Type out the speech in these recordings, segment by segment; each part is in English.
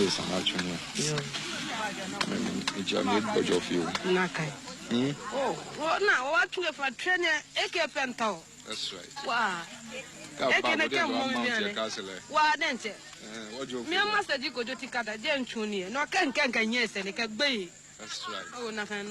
is an action here. It's a made budget of you. Oh, now what you for training a pento? That's right. Wow. What do you master you go to Tikata, Jentuni, no can yes, and it can be. That's right. Oh, nothing.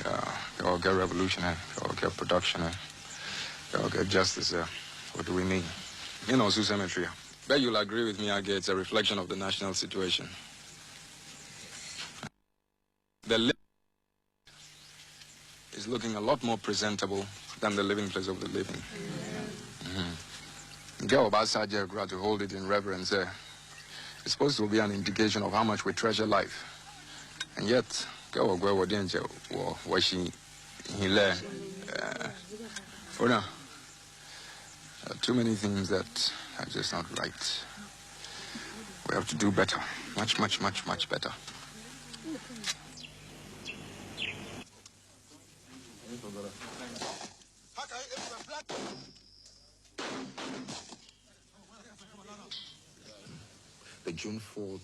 Yeah, you all get revolution, you all get production, you all get justice. What do we mean? You know, Sioux Cemetery. Bet you'll agree with me, I get it's a reflection of the national situation. The living is looking a lot more presentable than the living place of the living. Go about Sajah to hold it in reverence there. It's supposed to be an indication of how much we treasure life. And yet, go or danger or washing he lay. Too many things that are just not right. We have to do better. Much better. The June 4th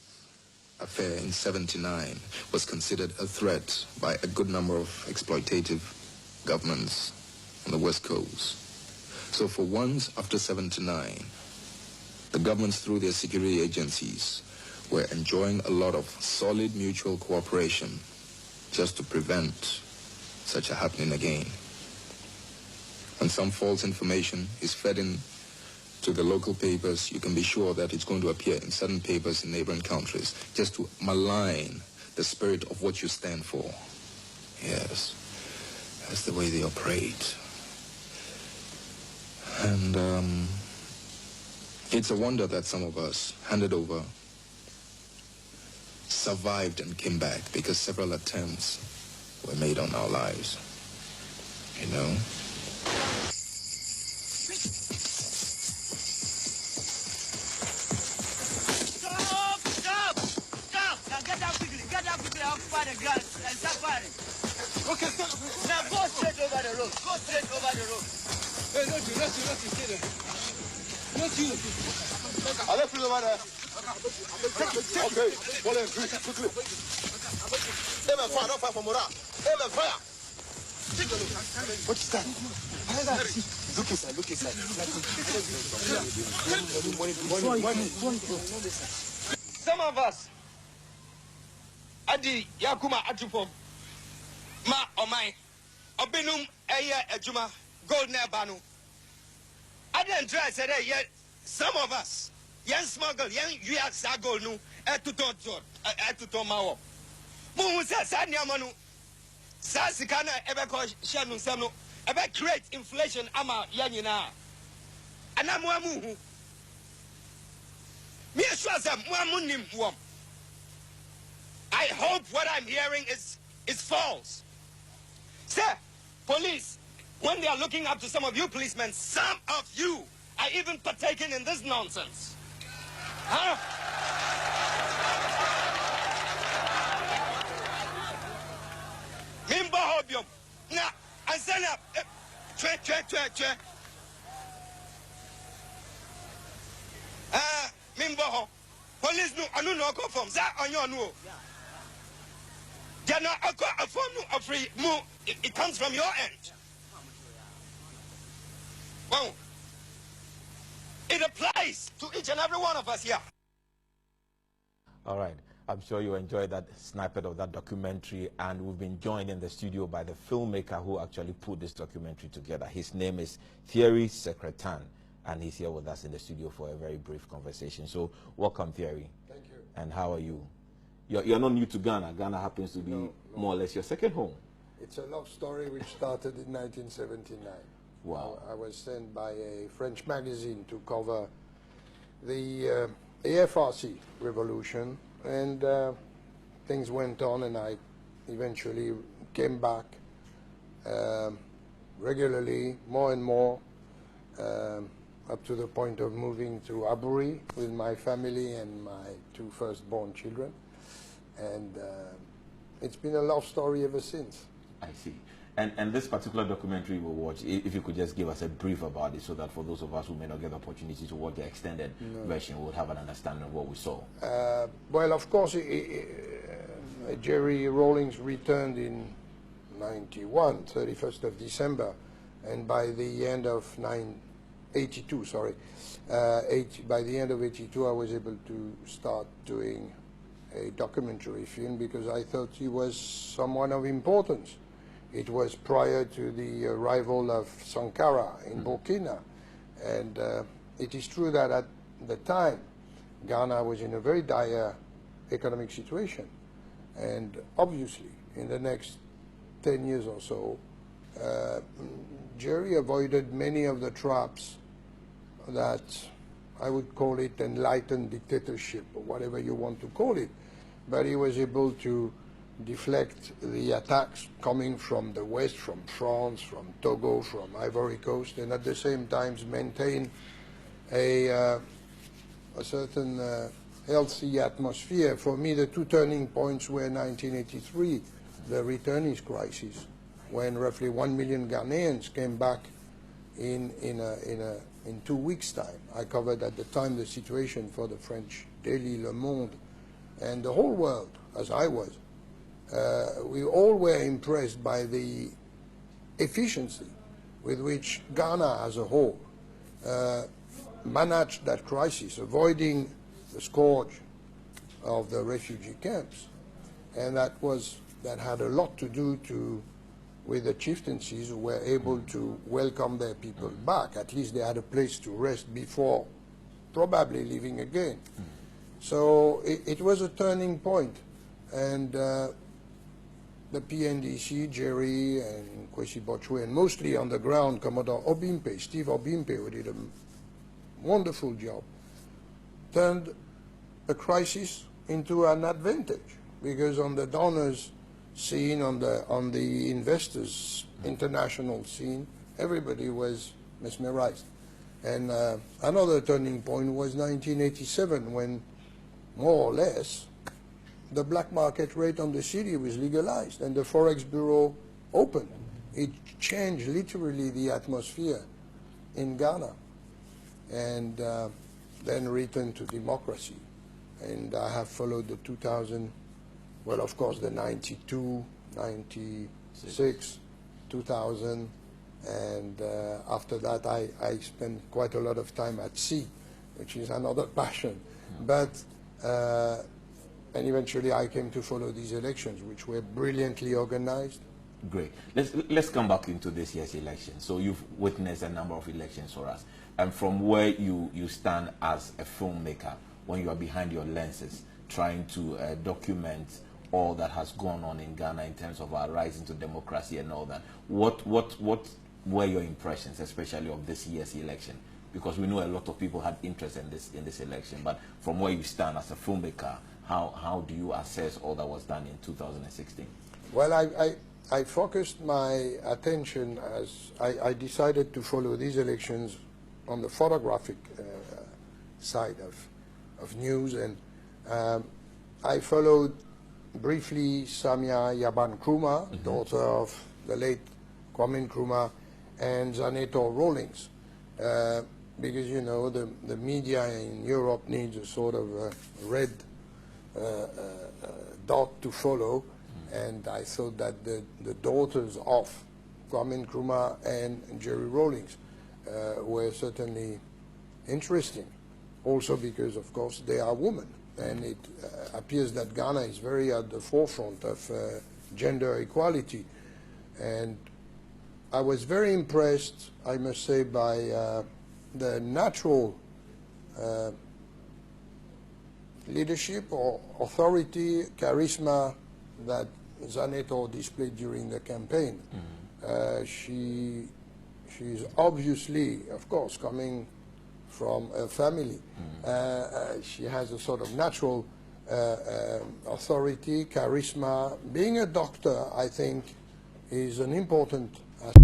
affair in 1979 was considered a threat by a good number of exploitative governments on the West Coast. So for once after 1979, the governments through their security agencies were enjoying a lot of solid mutual cooperation just to prevent such a happening again. When some false information is fed in to the local papers, you can be sure that it's going to appear in certain papers in neighboring countries just to malign the spirit of what you stand for. Yes, that's the way they operate. And it's a wonder that some of us handed over, survived and came back, because several attempts were made on our lives. You know? Okay, stop. Now go straight over the road. Go straight over the road. Hey, not you, stay there. Not you. I'll let you over there. Okay, follow him, quickly. Aim and fire, not fire for Mora. Aim and fire. Take a look. What is that? Look inside. Some of us, Adi Yakuma Atupom. Ma or my Obinum Ejuma Gold Nebanu. I didn't try say that yet. Some of us, young smuggle, young you are Sagol no, to Tomawo. Moon says Sanyamanu Sasikana Ebeko Shanu Sano, about create inflation ama Yanina. And I'm Wamu. Me sure some Wamunim wom. I hope what I'm hearing is false. Sir, police, when they are looking up to some of you policemen, some of you are even partaking in this nonsense. Huh? Mimba hobium. Now, and send up. Tre. Mimba ho. Police no, I don't know from that on your no. A form of free move. It comes from your end. Well, it applies to each and every one of us here. All right. I'm sure you enjoyed that snippet of that documentary, and we've been joined in the studio by the filmmaker who actually put this documentary together. His name is Thierry Secretan, and he's here with us in the studio for a very brief conversation. So welcome, Thierry. Thank you. And how are you? You're not new to Ghana. Ghana happens to be more or less your second home. It's a love story which started in 1979. Wow. I was sent by a French magazine to cover the AFRC revolution, and things went on, and I eventually came back regularly, more and more, up to the point of moving to Aburi with my family and my two firstborn children. And it's been a love story ever since. I see. And this particular documentary we'll watch, if you could just give us a brief about it, so that for those of us who may not get the opportunity to watch the extended version, we'll have an understanding of what we saw. Well, of course, Jerry Rawlings returned in 91, 31st of December, and by the end of 82, by the end of 82, I was able to start doing a documentary film because I thought he was someone of importance. It was prior to the arrival of Sankara in Burkina, and it is true that at the time, Ghana was in a very dire economic situation, and obviously, in the next 10 years or so, Jerry avoided many of the traps that I would call it enlightened dictatorship, or whatever you want to call it, but he was able to deflect the attacks coming from the West, from France, from Togo, from Ivory Coast, and at the same time maintain a certain healthy atmosphere. For me, the two turning points were 1983, the returnees crisis, when roughly 1 million Ghanaians came back in 2 weeks' time. I covered at the time the situation for the French daily Le Monde, and the whole world, as I was. We all were impressed by the efficiency with which Ghana as a whole managed that crisis, avoiding the scourge of the refugee camps. And that had a lot to do with the chieftaincies who were able to welcome their people back. At least they had a place to rest before probably leaving again. So it was a turning point. And the PNDC, Jerry and Kwesi Bochwe, and mostly on the ground, Commodore Obimpe, Steve Obimpe, who did a wonderful job, turned a crisis into an advantage, because on the donors scene, on the investors international scene, everybody was mesmerized. And another turning point was 1987, when more or less the black market rate on the city was legalized and the Forex Bureau opened. It changed literally the atmosphere in Ghana, and then returned to democracy. And I have followed the 2000, well, of course, the 92, 96, 2000, and after that I spent quite a lot of time at sea, which is another passion. But and eventually I came to follow these elections, which were brilliantly organized. Great. Let's come back into this year's election. So you've witnessed a number of elections for us. And from where you stand as a filmmaker, when you are behind your lenses, trying to document all that has gone on in Ghana in terms of our rise into democracy and all that, what were your impressions, especially of this year's election? Because we know a lot of people had interest in this election, but from where you stand as a filmmaker, how do you assess all that was done in 2016? Well, I focused my attention, as I decided to follow these elections on the photographic side of news, and I followed briefly Samia Yaban Nkrumah, daughter of the late Kwame Nkrumah, and Zaneto Rawlings, because, you know, the media in Europe needs a sort of red dot to follow, and I thought that the daughters of Kwame Nkrumah and Jerry Rawlings were certainly interesting, also because, of course, they are women, and it appears that Ghana is very at the forefront of gender equality. And I was very impressed, I must say, by the natural leadership or authority, charisma that Zaneto displayed during the campaign. She's obviously, of course, coming from a family. She has a sort of natural authority, charisma. Being a doctor, I think, is an important aspect.